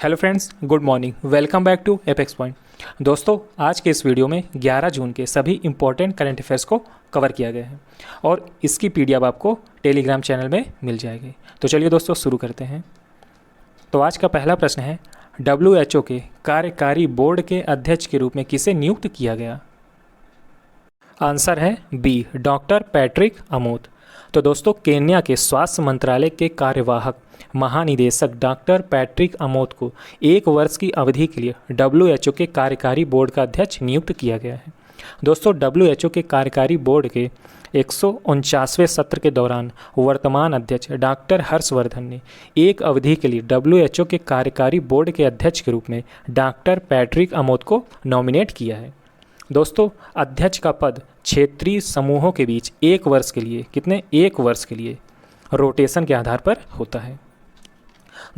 Hello friends, good morning. Welcome back to apex point. दोस्तों, आज के इस वीडियो में 11 जून के सभी इंपॉर्टेंट करंट अफेयर्स को कवर किया गया है और इसकी पीडीएफ आपको टेलीग्राम चैनल में मिल जाएगी। तो चलिए दोस्तों, शुरू करते हैं। तो आज का पहला प्रश्न है, WHO के कार्यकारी बोर्ड के अध्यक्ष के रूप में किसे नियुक्त किया गया? आंसर है बी, डॉक्टर पैट्रिक अमोट। तो दोस्तों, केन्या के स्वास्थ्य मंत्रालय के कार्यवाहक महानिदेशक डॉक्टर पैट्रिक अमोट को 1 वर्ष की अवधि के लिए WHO के कार्यकारी बोर्ड का अध्यक्ष नियुक्त किया गया है। दोस्तों, WHO के कार्यकारी बोर्ड के 149वें सत्र के दौरान वर्तमान अध्यक्ष डॉक्टर हर्षवर्धन ने एक अवधि के लिए WHO के कार्यकारी बोर्ड के अध्यक्ष के रूप में डॉक्टर पैट्रिक अमोट को नॉमिनेट किया है। दोस्तों, अध्यक्ष का पद क्षेत्रीय समूहों के बीच 1 वर्ष के लिए 1 वर्ष के लिए रोटेशन के आधार पर होता है।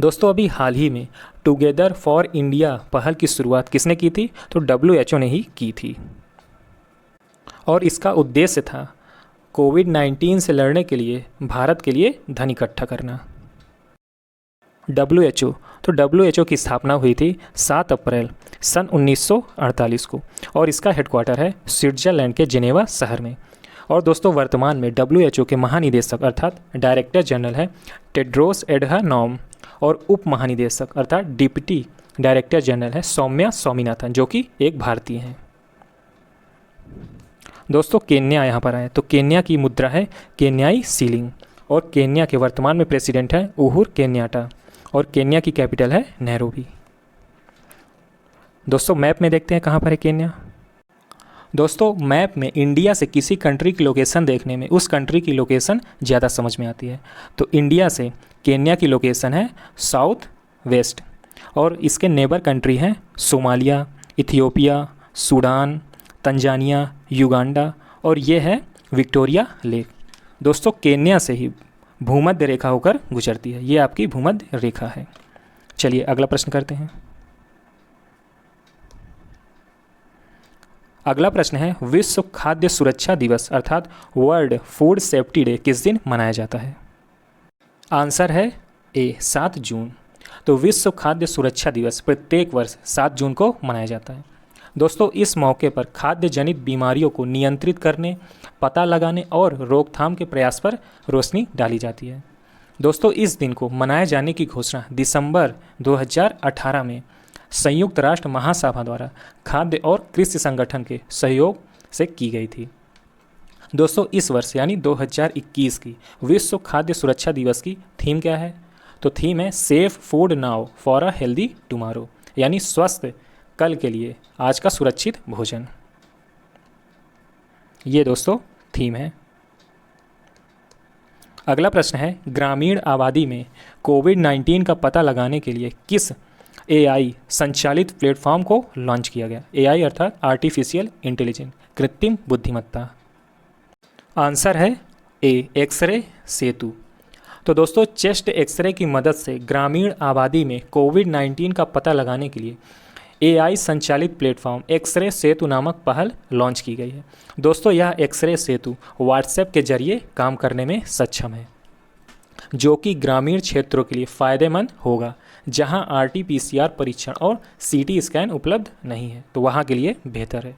दोस्तों, अभी हाल ही में टुगेदर फॉर इंडिया पहल की शुरुआत किसने की थी? तो WHO ने ही की थी और इसका उद्देश्य था कोविड-19 से लड़ने के लिए भारत के लिए धन इकट्ठा करना। WHO की स्थापना हुई थी 7 अप्रैल सन 1948 को और इसका हेडक्वार्टर है स्विट्जरलैंड के जिनेवा शहर में। और दोस्तों, वर्तमान में WHO के महानिदेशक अर्थात डायरेक्टर जनरल है टेड्रोस एडहानॉम और उप महानिदेशक अर्थात डिप्टी डायरेक्टर जनरल है सौम्या स्वामीनाथन, जो कि एक भारतीय हैं। दोस्तों, केन्या यहाँ पर आए तो केन्या की मुद्रा है केन्याई सीलिंग और केन्या के वर्तमान में प्रेसिडेंट है उहुरु केन्याटा और केन्या की कैपिटल है नैरोबी। दोस्तों, मैप में देखते हैं कहाँ पर है केन्या। दोस्तों, मैप में इंडिया से किसी कंट्री की लोकेशन देखने में उस कंट्री की लोकेशन ज़्यादा समझ में आती है। तो इंडिया से केन्या की लोकेशन है साउथ वेस्ट और इसके नेबर कंट्री हैं Somalia, Ethiopia, Sudan, Tanzania, Uganda और ये है विक्टोरिया लेक। दोस्तों, केन्या से ही भूमध्य रेखा होकर गुजरती है, ये आपकी भूमध्य रेखा है। चलिए अगला प्रश्न करते हैं। अगला प्रश्न है, विश्व खाद्य सुरक्षा दिवस अर्थात वर्ल्ड फूड सेफ्टी डे किस दिन मनाया जाता है? आंसर है ए, 7 जून। तो विश्व खाद्य सुरक्षा दिवस प्रत्येक वर्ष 7 जून को मनाया जाता है। दोस्तों, इस मौके पर खाद्य जनित बीमारियों को नियंत्रित करने, पता लगाने और रोकथाम के प्रयास पर रोशनी डाली जाती है। दोस्तों, इस दिन को मनाए जाने की घोषणा दिसंबर 2018 में संयुक्त राष्ट्र महासभा द्वारा खाद्य और कृषि संगठन के सहयोग से की गई थी। दोस्तों, इस वर्ष यानी 2021 की विश्व खाद्य सुरक्षा दिवस की थीम क्या है? तो थीम है safe food now for a healthy tomorrow, यानी स्वस्थ कल के लिए आज का सुरक्षित भोजन। ये दोस्तों थीम है। अगला प्रश्न है, ग्रामीण आबादी में कोविड-19 का पता लगाने के लिए किस AI संचालित प्लेटफॉर्म को लॉन्च किया गया? AI अर्थात आर्टिफिशियल इंटेलिजेंस, कृत्रिम बुद्धिमत्ता। आंसर है ए, एक्सरे सेतु। तो दोस्तों, चेस्ट एक्सरे की मदद से ग्रामीण आबादी में कोविड-19 का पता लगाने के लिए AI संचालित प्लेटफॉर्म एक्सरे सेतु नामक पहल लॉन्च की गई है। दोस्तों, यह एक्सरे सेतु व्हाट्सएप के जरिए काम करने में सक्षम है, जो कि ग्रामीण क्षेत्रों के लिए फ़ायदेमंद होगा जहां RT-PCR परीक्षण और CT स्कैन उपलब्ध नहीं है, तो वहां के लिए बेहतर है।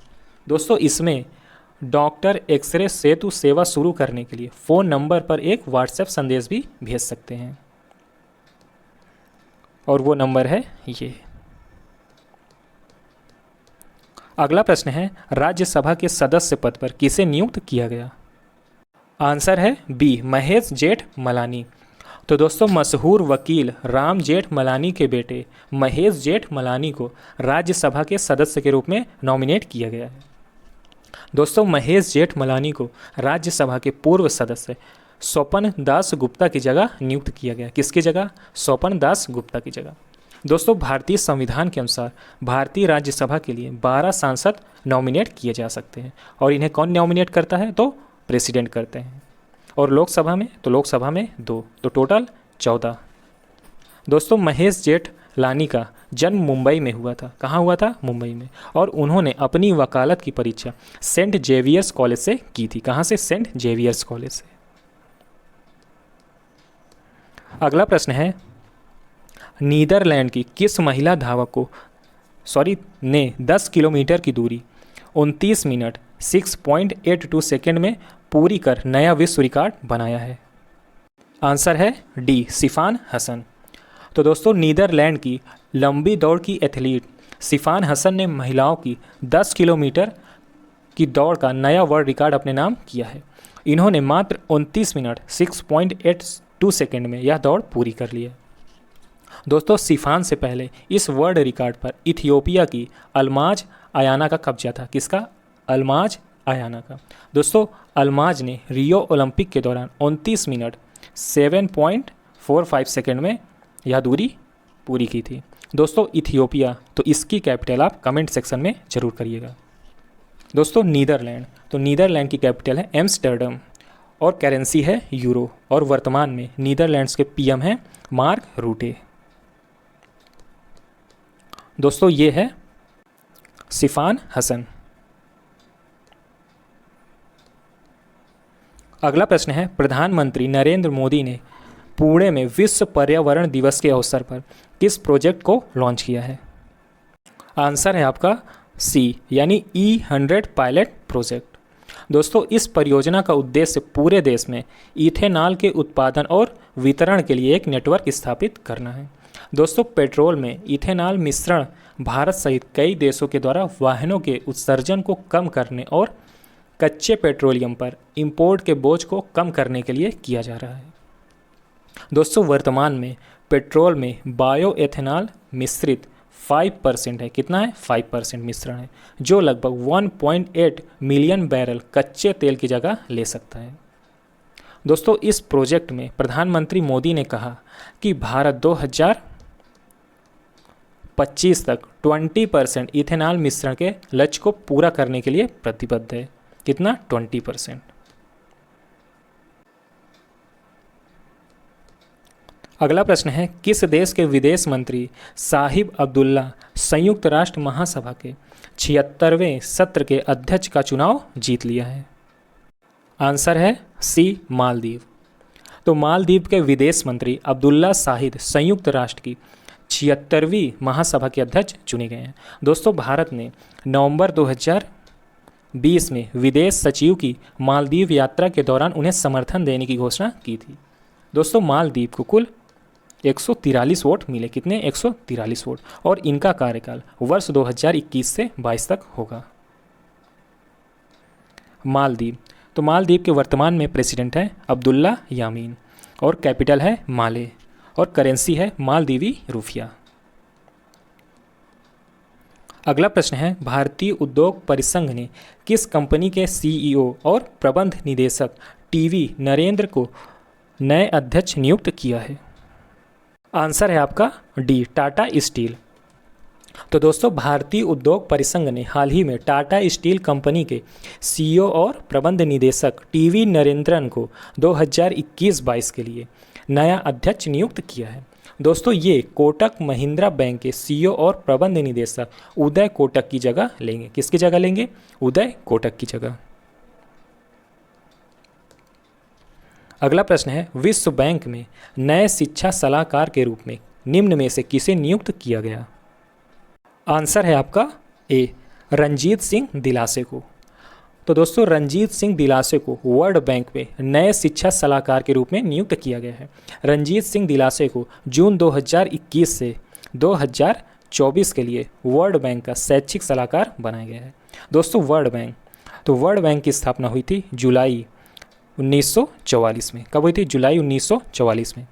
दोस्तों, इसमें डॉक्टर एक्सरे सेतु सेवा शुरू करने के लिए फ़ोन नंबर पर एक व्हाट्सएप संदेश भी भेज सकते हैं और वो नंबर है ये। अगला प्रश्न है, राज्यसभा के सदस्य पद पर किसे नियुक्त किया गया? आंसर है बी, महेश जेठमलानी। तो दोस्तों, मशहूर वकील राम जेठमलानी के बेटे महेश जेठमलानी को राज्यसभा के सदस्य के रूप में नॉमिनेट किया गया है। दोस्तों, महेश जेठमलानी को राज्यसभा के पूर्व सदस्य स्वपन दास गुप्ता की जगह नियुक्त किया गया। किसकी जगह? स्वपन दास गुप्ता की जगह। दोस्तों, भारतीय संविधान के अनुसार भारतीय राज्यसभा के लिए 12 सांसद नॉमिनेट किए जा सकते हैं और इन्हें कौन नॉमिनेट करता है? तो प्रेसिडेंट करते हैं। और लोकसभा में? तो लोकसभा में 2, तो टोटल 14। दोस्तों, महेश जेठमलानी का जन्म मुंबई में हुआ था। कहाँ हुआ था? मुंबई में। और उन्होंने अपनी वकालत की परीक्षा सेंट जेवियर्स कॉलेज से की थी। कहाँ से? सेंट जेवियर्स कॉलेज से। अगला प्रश्न है, नीदरलैंड की किस महिला धावक को ने 10 किलोमीटर की दूरी 29 मिनट 6.82 सेकेंड में पूरी कर नया विश्व रिकॉर्ड बनाया है? आंसर है डी, सिफान हसन। तो दोस्तों, नीदरलैंड की लंबी दौड़ की एथलीट सिफान हसन ने महिलाओं की 10 किलोमीटर की दौड़ का नया वर्ल्ड रिकॉर्ड अपने नाम किया है। इन्होंने मात्र 29 मिनट 6.82 सेकेंड में यह दौड़ पूरी कर ली है। दोस्तों, सिफान से पहले इस वर्ल्ड रिकॉर्ड पर इथियोपिया की अल्माज आयाना का कब्जा था। किसका? अल्माज आयाना का। दोस्तों, अल्माज ने रियो ओलंपिक के दौरान 29 मिनट 7.45 सेकेंड में यह दूरी पूरी की थी। दोस्तों, इथियोपिया, तो इसकी कैपिटल आप कमेंट सेक्शन में ज़रूर करिएगा। दोस्तों, नीदरलैंड, तो नीदरलैंड की कैपिटल है एम्स्टर्डम और करेंसी है यूरो, और वर्तमान में नीदरलैंड्स के पीएम हैं मार्क रूटे। दोस्तों, ये है सिफान हसन। अगला प्रश्न है, प्रधानमंत्री नरेंद्र मोदी ने पुणे में विश्व पर्यावरण दिवस के अवसर पर किस प्रोजेक्ट को लॉन्च किया है? आंसर है आपका सी, यानी E100 पायलट प्रोजेक्ट। दोस्तों, इस परियोजना का उद्देश्य पूरे देश में इथेनॉल के उत्पादन और वितरण के लिए एक नेटवर्क स्थापित करना है। दोस्तों, पेट्रोल में इथेनॉल मिश्रण भारत सहित कई देशों के द्वारा वाहनों के उत्सर्जन को कम करने और कच्चे पेट्रोलियम पर इंपोर्ट के बोझ को कम करने के लिए किया जा रहा है। दोस्तों, वर्तमान में पेट्रोल में बायो एथेनॉल मिश्रित 5% है। कितना है? 5% मिश्रण है, जो लगभग 1.8 मिलियन बैरल कच्चे तेल की जगह ले सकता है। दोस्तों, इस प्रोजेक्ट में प्रधानमंत्री मोदी ने कहा कि भारत 2025 तक 20% इथेनॉल मिश्रण के लक्ष्य को पूरा करने के लिए प्रतिबद्ध है। कितना? 20%। अगला प्रश्न है, किस देश के विदेश मंत्री साहिब अब्दुल्ला संयुक्त राष्ट्र महासभा के 76वें सत्र के अध्यक्ष का चुनाव जीत लिया है? आंसर है सी, मालदीव। तो मालदीव के विदेश मंत्री अब्दुल्ला साहिद संयुक्त राष्ट्र की 76वीं महासभा के अध्यक्ष चुने गए हैं। दोस्तों, भारत ने नवंबर 2020 में विदेश सचिव की मालदीव यात्रा के दौरान उन्हें समर्थन देने की घोषणा की थी। दोस्तों, मालदीव को कुल 143 वोट मिले। कितने? 143 वोट, और इनका कार्यकाल वर्ष 2021 से 22 तक होगा। मालदीव, तो मालदीव के वर्तमान में प्रेसिडेंट है अब्दुल्ला यामीन, और कैपिटल है माले, और करेंसी है मालदीवी रुपया। अगला प्रश्न है, भारतीय उद्योग परिसंघ ने किस कंपनी के सीईओ और प्रबंध निदेशक टीवी नरेंद्र को नए अध्यक्ष नियुक्त किया है? आंसर है आपका डी, टाटा स्टील। तो दोस्तों, भारतीय उद्योग परिसंघ ने हाल ही में टाटा स्टील कंपनी के सीईओ और प्रबंध निदेशक टीवी नरेंद्रन को 2021-22 के लिए नया अध्यक्ष नियुक्त किया है। दोस्तों, ये कोटक महिंद्रा बैंक के सीईओ और प्रबंध निदेशक उदय कोटक की जगह लेंगे। किसकी जगह लेंगे? उदय कोटक की जगह। अगला प्रश्न है, विश्व बैंक में नए शिक्षा सलाहकार के रूप में निम्न में से किसे नियुक्त किया गया? आंसर है आपका ए, रंजीत सिंह दिलासे को। तो दोस्तों, रंजीत सिंह दिलासे को वर्ल्ड बैंक में नए शिक्षा सलाहकार के रूप में नियुक्त किया गया है। रंजीत सिंह दिलासे को जून 2021 से 2024 के लिए वर्ल्ड बैंक का शैक्षिक सलाहकार बनाया गया है। दोस्तों, वर्ल्ड बैंक की स्थापना हुई थी जुलाई 1944 में। कब हुई थी? जुलाई 1944 में।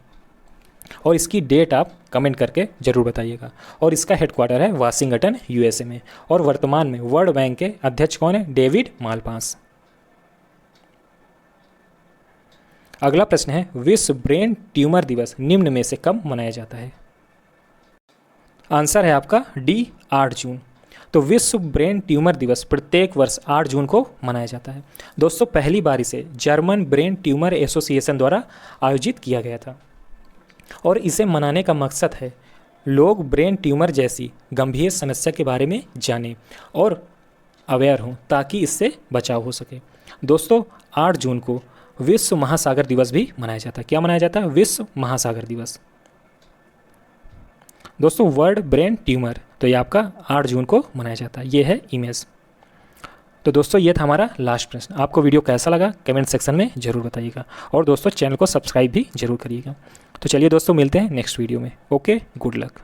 और इसकी डेट आप कमेंट करके ज़रूर बताइएगा। और इसका हेडक्वार्टर है वाशिंगटन, यूएसए में। और वर्तमान में वर्ल्ड बैंक के अध्यक्ष कौन है? David Malpass. अगला प्रश्न है, विश्व ब्रेन ट्यूमर दिवस निम्न में से कब मनाया जाता है? आंसर है आपका डी, 8 जून। तो विश्व ब्रेन ट्यूमर दिवस प्रत्येक वर्ष 8 जून को मनाया जाता है। दोस्तों, पहली बार इसे जर्मन ब्रेन ट्यूमर एसोसिएशन द्वारा आयोजित किया गया था, और इसे मनाने का मकसद है लोग ब्रेन ट्यूमर जैसी गंभीर समस्या के बारे में जानें और अवेयर हों, ताकि इससे बचाव हो सके। दोस्तों, 8 जून को विश्व महासागर दिवस भी मनाया जाता है। क्या मनाया जाता है? विश्व महासागर दिवस। दोस्तों वर्ल्ड ब्रेन ट्यूमर, तो ये आपका 8 जून को मनाया जाता है। ये है इमेज। तो दोस्तों ये था हमारा लास्ट प्रश्न। आपको वीडियो कैसा लगा कमेंट सेक्शन में ज़रूर बताइएगा, और दोस्तों चैनल को सब्सक्राइब भी जरूर करिएगा। तो चलिए दोस्तों मिलते हैं नेक्स्ट वीडियो में। Okay, good luck.